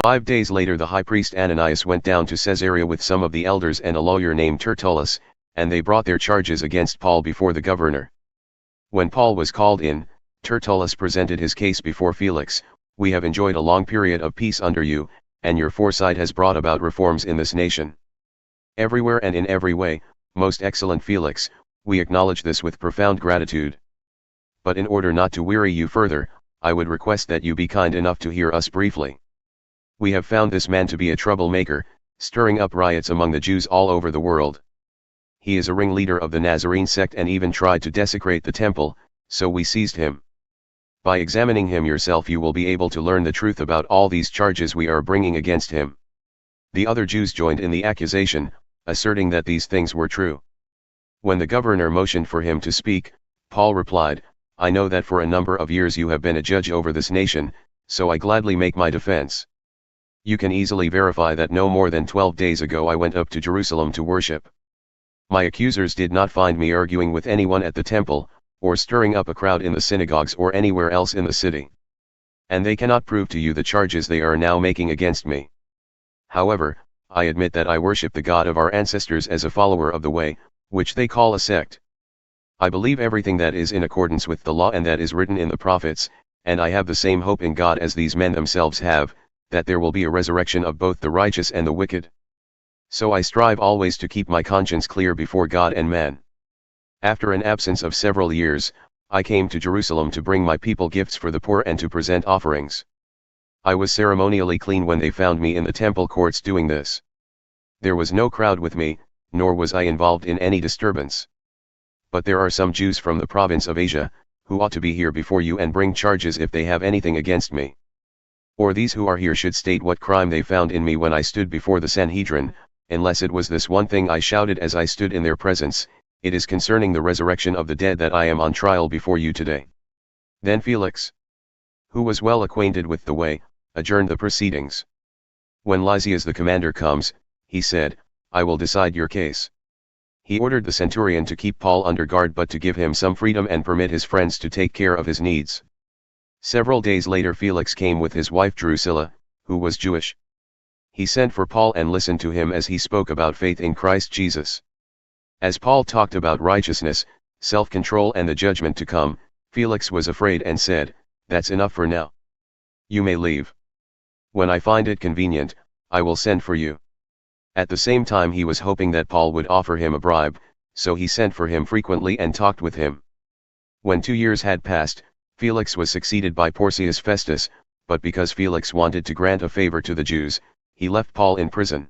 5 days later the high priest Ananias went down to Caesarea with some of the elders and a lawyer named Tertullus, and they brought their charges against Paul before the governor. When Paul was called in, Tertullus presented his case before Felix. "We have enjoyed a long period of peace under you, and your foresight has brought about reforms in this nation. Everywhere and in every way, most excellent Felix, we acknowledge this with profound gratitude. But in order not to weary you further, I would request that you be kind enough to hear us briefly. We have found this man to be a troublemaker, stirring up riots among the Jews all over the world. He is a ringleader of the Nazarene sect and even tried to desecrate the temple, so we seized him. By examining him yourself you will be able to learn the truth about all these charges we are bringing against him." The other Jews joined in the accusation, asserting that these things were true. When the governor motioned for him to speak, Paul replied, "I know that for a number of years you have been a judge over this nation, so I gladly make my defense. You can easily verify that no more than 12 days ago I went up to Jerusalem to worship. My accusers did not find me arguing with anyone at the temple, or stirring up a crowd in the synagogues or anywhere else in the city. And they cannot prove to you the charges they are now making against me. However, I admit that I worship the God of our ancestors as a follower of the way, which they call a sect. I believe everything that is in accordance with the law and that is written in the prophets, and I have the same hope in God as these men themselves have, that there will be a resurrection of both the righteous and the wicked. So I strive always to keep my conscience clear before God and man. After an absence of several years, I came to Jerusalem to bring my people gifts for the poor and to present offerings. I was ceremonially clean when they found me in the temple courts doing this. There was no crowd with me, nor was I involved in any disturbance. But there are some Jews from the province of Asia, who ought to be here before you and bring charges if they have anything against me. Or these who are here should state what crime they found in me when I stood before the Sanhedrin, unless it was this one thing I shouted as I stood in their presence, it is concerning the resurrection of the dead that I am on trial before you today." Then Felix, who was well acquainted with the way, adjourned the proceedings. When Lysias the commander comes, he said, "I will decide your case." He ordered the centurion to keep Paul under guard but to give him some freedom and permit his friends to take care of his needs. Several days later Felix came with his wife Drusilla, who was Jewish. He sent for Paul and listened to him as he spoke about faith in Christ Jesus. As Paul talked about righteousness, self-control and the judgment to come, Felix was afraid and said, "That's enough for now. You may leave. When I find it convenient, I will send for you." At the same time he was hoping that Paul would offer him a bribe, so he sent for him frequently and talked with him. When 2 years had passed, Felix was succeeded by Porcius Festus, but because Felix wanted to grant a favor to the Jews, he left Paul in prison.